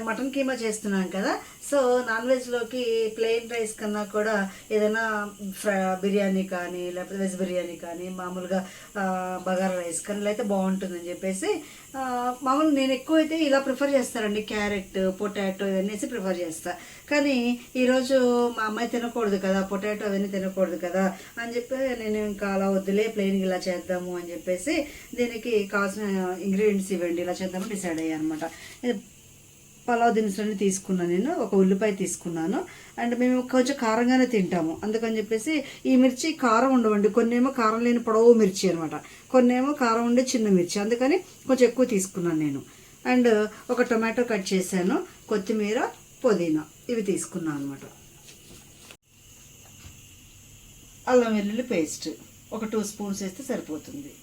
Mutton keema చేస్తున్నాను కదా. So non వెజ్లోకి plain rice కన్నా కూడా ఏదైనా బిర్యానీ కానీ లేకపోతే వెజ్ బిర్యానీ కానీ మామూలుగా బగారా రైస్ కానీ అయితే బాగుంటుందని చెప్పేసి మామూలు నేను ఎక్కువైతే ఇలా ప్రిఫర్ చేస్తానండి. క్యారెట్, పొటాటో ఇవన్నీ ప్రిఫర్ చేస్తా. కానీ ఈరోజు మా అమ్మాయి తినకూడదు కదా, పొటాటో అవన్నీ తినకూడదు కదా అని చెప్పి నేను ఇంకా అలా వద్దులే ప్లెయిన్గా ఇలా చేద్దాము అని చెప్పేసి దీనికి కావాల్సిన ఇంగ్రీడియంట్స్ ఇవ్వండి ఇలా చేద్దామని డిసైడ్ అయ్యాను అనమాట. పలావ్ దినుసులన్నీ తీసుకున్నాను. నేను ఒక ఉల్లిపాయ తీసుకున్నాను. అండ్ మేము కొంచెం కారంగానే తింటాము, అందుకని చెప్పేసి ఈ మిర్చి కారం ఉండవండి. కొన్నేమో కారం లేని పొడవు మిర్చి అనమాట, కొన్నేమో కారం ఉండే చిన్న మిర్చి, అందుకని కొంచెం ఎక్కువ తీసుకున్నాను నేను. అండ్ ఒక టొమాటో కట్ చేశాను, కొత్తిమీర, పుదీనా ఇవి తీసుకున్నాను అనమాట. అల్లం వెల్లుల్లి పేస్ట్ ఒక 2 స్పూన్స్ వేస్తే సరిపోతుంది.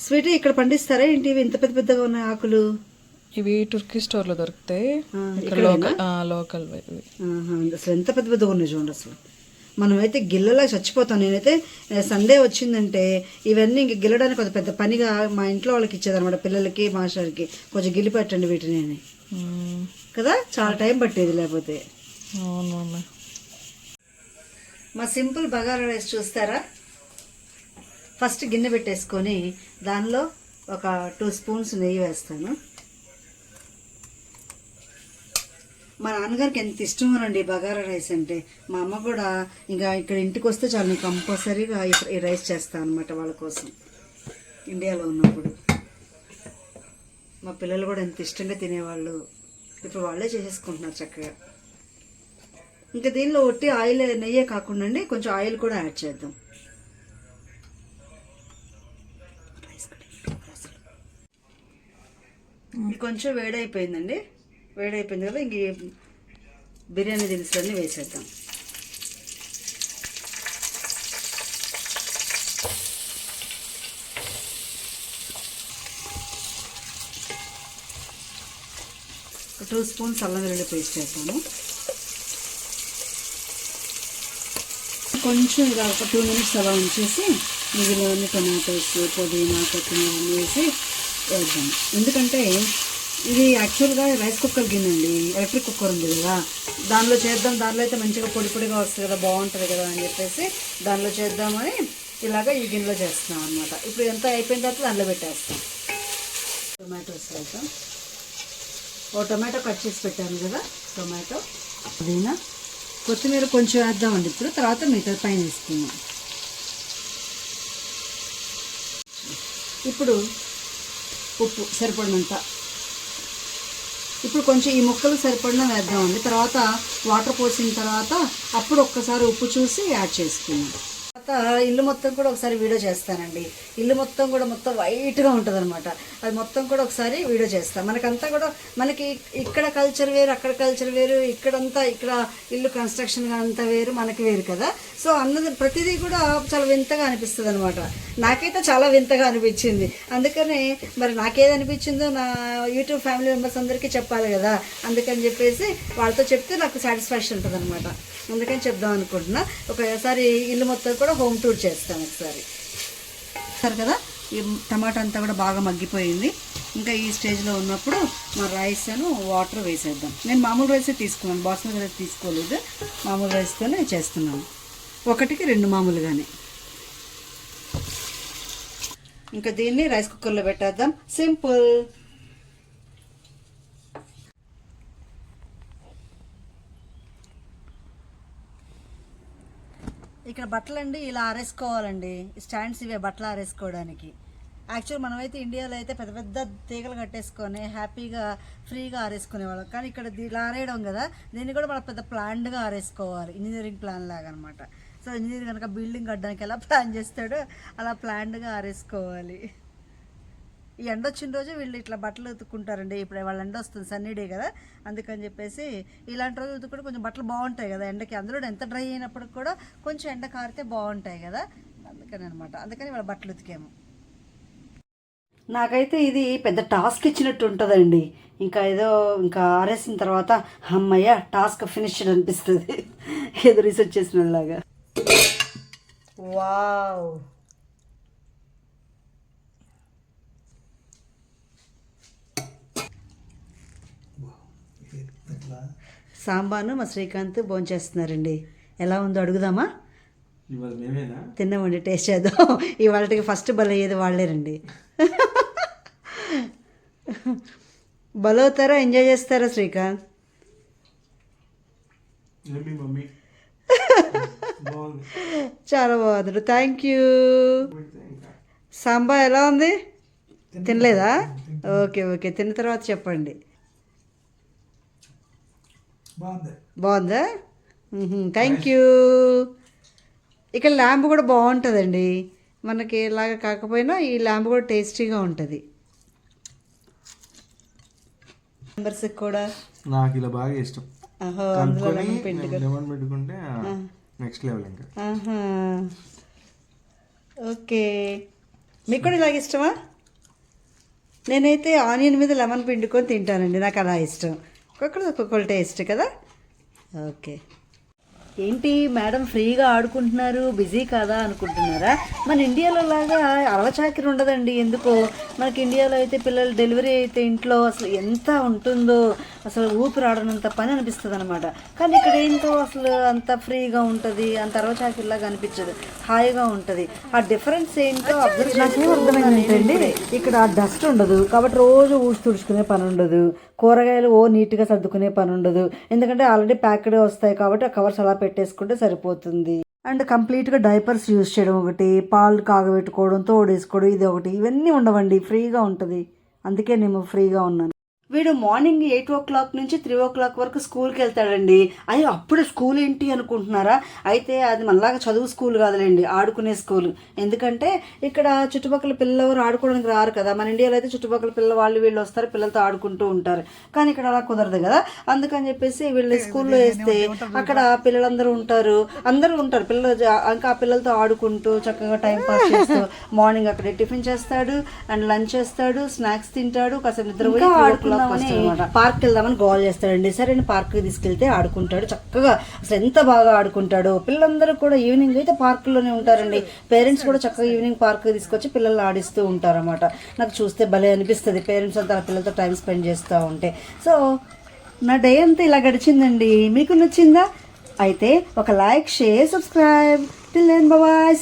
స్వీట్ ఇక్కడ పండిస్తారా ఏంటి? ఇవి ఇంత పెద్ద పెద్దగా ఉన్నాయి ఆకులు. ఇవి టర్కీ స్టోర్ లో దొరుకుతాయి, లోకల్. అసలు ఎంత పెద్ద పెద్దగా ఉన్నాయి చూడండి. అసలు మనమైతే గిల్లలా చచ్చిపోతాం. నేనైతే సండే వచ్చిందంటే ఇవన్నీ ఇంక గిల్లడానికి కొంచెం పెద్ద పనిగా మా ఇంట్లో వాళ్ళకి ఇచ్చేదనమాట, పిల్లలకి మాస్టర్కి. కొంచెం గిల్లి పెట్టండి వీటిని కదా, చాలా టైం పట్టేది లేకపోతే. మా సింపుల్ బగారా రైస్ చూస్తారా? ఫస్ట్ గిన్నె పెట్టేసుకొని దానిలో ఒక 2 స్పూన్స్ నెయ్యి వేస్తాను. మా నాన్నగారికి ఎంత ఇష్టమోనండి బగారా రైస్ అంటే. మా అమ్మ కూడా ఇంకా ఇక్కడ ఇంటికి వస్తే చాలు నేను కంపల్సరీగా ఈ రైస్ చేస్తాను అనమాట వాళ్ళ కోసం. ఇండియాలో ఉన్నప్పుడు మా పిల్లలు కూడా ఎంత ఇష్టంగా తినేవాళ్ళు. ఇప్పుడు వాళ్ళే చేసేసుకుంటున్నారు చక్కగా. ఇంకా దీనిలో ఒట్టి ఆయిల్ నెయ్యే కాకుండా అండి కొంచెం ఆయిల్ కూడా యాడ్ చేద్దాం. ఇది కొంచెం వేడైపోయిందండి. వేడైపోయింది కదా, ఇంక బిర్యానీ దినుసులన్నీ వేసేద్దాం. ఒక 2 స్పూన్స్ అల్లం వెల్లుల్లి పేస్ట్ వేస్తాము. కొంచెం ఇలా ఒక 2 మినిట్స్ అలా ఉంచేసి మిగిలిన టొమాటోస్, పుదీనా, కొత్తిమీర అన్నీ వేసి వేద్దాం. ఎందుకంటే ఇది యాక్చువల్గా రైస్ కుక్కర్ గిన్నె అండి, ఎలక్ట్రిక్ కుక్కర్ ఉంది కదా, దానిలో చేద్దాం. దానిలో అయితే మంచిగా పొడి పొడిగా వస్తుంది కదా, బాగుంటుంది కదా అని చెప్పేసి దానిలో చేద్దామని ఇలాగ ఈ గిన్నెలో చేస్తున్నాం అనమాట. ఇప్పుడు ఎంత అయిపోయిన తర్వాత దానిలో పెట్టేస్తాం. టొమాటోస్ వేద్దాం. ఓ టొమాటో కట్ చేసి పెట్టాను కదా, టొమాటో, పుదీనా, కొత్తిమీర కొంచెం వేద్దామండి ఇప్పుడు, తర్వాత మిగతా పైన వేసుకుందాం. ఇప్పుడు ఉప్పు సరిపడినంత. ఇప్పుడు కొంచెం ఈ ముక్కలు సరిపడిన వేద్దామండి. తర్వాత వాటర్ పోసిన తర్వాత అప్పుడు ఒక్కసారి ఉప్పు చూసి యాడ్ చేసుకుందాం. తర్వాత ఇల్లు మొత్తం కూడా ఒకసారి వీడియో చేస్తానండి. ఇల్లు మొత్తం కూడా మొత్తం వైట్గా ఉంటుంది అనమాట. అది మొత్తం కూడా ఒకసారి వీడియో చేస్తాను. మనకంతా కూడా మనకి ఇక్కడ కల్చర్ వేరు, అక్కడ కల్చర్ వేరు, ఇక్కడంతా ఇక్కడ ఇల్లు కన్స్ట్రక్షన్ అంతా వేరు, మనకి వేరు కదా. సో అన్నది ప్రతిదీ కూడా చాలా వింతగా అనిపిస్తుంది అనమాట. నాకైతే చాలా వింతగా అనిపించింది. అందుకని మరి నాకేది అనిపించిందో నా యూట్యూబ్ ఫ్యామిలీ మెంబర్స్ అందరికీ చెప్పాలి కదా. అందుకని చెప్పేసి వాళ్ళతో చెప్తే నాకు సాటిస్ఫాక్షన్ ఉంటుంది అనమాట. అందుకని చెప్దాం అనుకుంటున్నా. ఒకసారి ఇల్లు మొత్తం కూడా హోమ్ టూర్ చేస్తాను ఒకసారి. సరే కదా, ఈ టమాటా అంతా కూడా బాగా మగ్గిపోయింది. ఇంకా ఈ స్టేజ్లో ఉన్నప్పుడు మా రైస్ వాటర్ వేసేద్దాం. నేను మామూలు రైసే తీసుకున్నాను, బాస్మతి రైస్ తీసుకోలేదు. మామూలు రైస్తోనే చేస్తున్నాను, 1కి 2 మామూలుగానే. ఇంకా దీన్ని రైస్ కుక్కర్లో పెట్టేద్దాం. సింపుల్. ఇక్కడ బట్టలండి ఇలా ఆరేసుకోవాలండి. స్టాండ్స్ ఇవే బట్టలు ఆరేసుకోవడానికి. యాక్చువల్ మనమైతే ఇండియాలో అయితే పెద్ద పెద్ద తీగలు కట్టేసుకొని హ్యాపీగా ఫ్రీగా ఆరేసుకునేవాళ్ళం. కానీ ఇక్కడ ఇలా ఆరేయడం కదా, దీన్ని కూడా మనం పెద్ద ప్లాన్డ్గా ఆరేసుకోవాలి, ఇంజనీరింగ్ ప్లాన్ లాగా అనమాట. సో ఇంజనీర్ కనుక బిల్డింగ్ కట్టడానికి ఎలా ప్లాన్ చేస్తాడో అలా ప్లాన్డ్గా ఆరేసుకోవాలి. ఈ ఎండ వచ్చిన రోజు వీళ్ళు ఇట్లా బట్టలు ఉతుక్కుంటారండి. ఇప్పుడు వాళ్ళ ఎండ వస్తుంది, సన్నీ డే కదా, అందుకని చెప్పేసి ఇలాంటి రోజు ఉతుక్కుంటే కొంచెం బట్టలు బాగుంటాయి కదా ఎండకి. అందులో ఎంత డ్రై అయినప్పుడు కూడా కొంచెం ఎండ కారితే బాగుంటాయి కదా, అందుకని అనమాట. అందుకని వాళ్ళ బట్టలు ఉతికాము. నాకైతే ఇది పెద్ద టాస్క్ ఇచ్చినట్టు ఉంటుందండి. ఇంకా ఆరేసిన తర్వాత అమ్మయ్య టాస్క్ ఫినిష్డ్ అనిపిస్తుంది, ఏదో రీసెర్చ్ చేసినలాగా. వావ్, సాంబాను మా శ్రీకాంత్ భోంచేస్తున్నారండి. ఎలా ఉందో అడుగుదామా? ఇవాళ మేమేనా తిన్నామండి, టేస్ట్ చేద్దాం. ఇవాళకి ఫస్ట్ బలయ్యేది వాళ్ళేనండి. బలవుతారా, ఎంజాయ్ చేస్తారా శ్రీకాంత్? ఏమి మమ్మీ బాగుంది. చాలా బాగుంది, థ్యాంక్ యూ. సాంబార్ ఎలా ఉంది? తినలేదా? ఓకే ఓకే, తిన్న తర్వాత చెప్పండి. బాగుందా? Thank you. ఇక్కడ ల్యాంబ్ కూడా బాగుంటుందండి, మనకి ఇలాగ కాకపోయినా ఈ ల్యాంబ్ కూడా టేస్టీగా ఉంటుంది. మెంబర్స్కి కూడా నాకు ఇలా బాగా ఇష్టం. అందులో లెమన్ పెట్టుకుంటే నెక్స్ట్ లెవెల్ ఇంకా. ఓకే, మీకు కూడా ఇలాగ ఇష్టమా? నేనైతే ఆనియన్ మీద లెమన్ పిండుకొని తింటానండి, నాకు అలా ఇష్టం. ఒక్కొక్కరు టేస్ట్ కదా. ఓకే, ఏంటి మేడం ఫ్రీగా ఆడుకుంటున్నారు, బిజీ కాదా అనుకుంటున్నారా? మన ఇండియాలో లాగా అలచాకిరి ఉండదండి. ఎందుకో మనకి ఇండియాలో అయితే పిల్లలు డెలివరీ అయితే ఇంట్లో అసలు ఎంత ఉంటుందో, అసలు ఊపిరాడనంత పని అనిపిస్తుంది అనమాట. కానీ ఇక్కడ ఏంటో అసలు అంత ఫ్రీగా ఉంటుంది, అంత అలచాకిరిలాగా అనిపించదు, హాయిగా ఉంటుంది. ఆ డిఫరెన్స్ ఏంటో నాకేం అర్థమైందంటే, ఇక్కడ డస్ట్ ఉండదు కాబట్టి రోజు ఊడ్చి తుడుచుకునే పని ఉండదు, కూరగాయలు నీట్గా సర్దుకునే పని ఉండదు, ఎందుకంటే ఆల్రెడీ ప్యాక్డ్ వస్తాయి కాబట్టి ఆ కవర్స్ అలా పెట్టేసుకుంటే సరిపోతుంది. అండ్ కంప్లీట్గా డైపర్స్ యూజ్ చేయడం ఒకటి, పాలు కాగబెట్టుకోవడం, తోడేసుకోవడం, ఇది ఒకటి, ఇవన్నీ ఉండవండి, ఫ్రీగా ఉంటుంది. అందుకే నేను ఫ్రీగా ఉన్నాను. వీడు మార్నింగ్ 8 o'clock నుంచి 3 o'clock వరకు స్కూల్కి వెళ్తాడండి. అయ్యో అప్పుడే స్కూల్ ఏంటి అనుకుంటున్నారా? అయితే అది మనలాగా చదువు స్కూల్ కాదులేండి, ఆడుకునే స్కూల్. ఎందుకంటే ఇక్కడ చుట్టుపక్కల పిల్లలు ఎవరు ఆడుకోవడానికి రారు కదా. మన ఇండియాలో అయితే చుట్టుపక్కల పిల్లలు వాళ్ళు వీళ్ళు వస్తారు, పిల్లలతో ఆడుకుంటూ ఉంటారు. కానీ ఇక్కడ అలా కుదరదు కదా. అందుకని చెప్పేసి వీళ్ళు స్కూల్లో వేస్తే అక్కడ పిల్లలందరూ ఉంటారు, పిల్లలు ఇంకా ఆ పిల్లలతో ఆడుకుంటూ చక్కగా టైం పాస్ చేస్తూ మార్నింగ్ అక్కడ టిఫిన్ చేస్తాడు, అండ్ లంచ్ చేస్తాడు, స్నాక్స్ తింటాడు, కాసేపు నిద్ర పార్క్ వెళ్దామని గోల్ చేస్తాడండి. సరే పార్క్ తీసుకెళ్తే ఆడుకుంటాడు చక్కగా, అసలు ఎంత బాగా ఆడుకుంటాడు. పిల్లలందరూ కూడా ఈవినింగ్ అయితే పార్కులోనే ఉంటారండి. పేరెంట్స్ కూడా చక్కగా ఈవినింగ్ పార్క్ తీసుకొచ్చి పిల్లలు ఆడిస్తూ ఉంటారు అనమాట. నాకు చూస్తే భలే అనిపిస్తుంది, పేరెంట్స్ అంతా పిల్లలతో టైం స్పెండ్ చేస్తూ ఉంటే. సో నా డే అంతా ఇలా గడిచిందండి. మీకు నచ్చిందా? అయితే ఒక like, share, subscribe. Till then bye.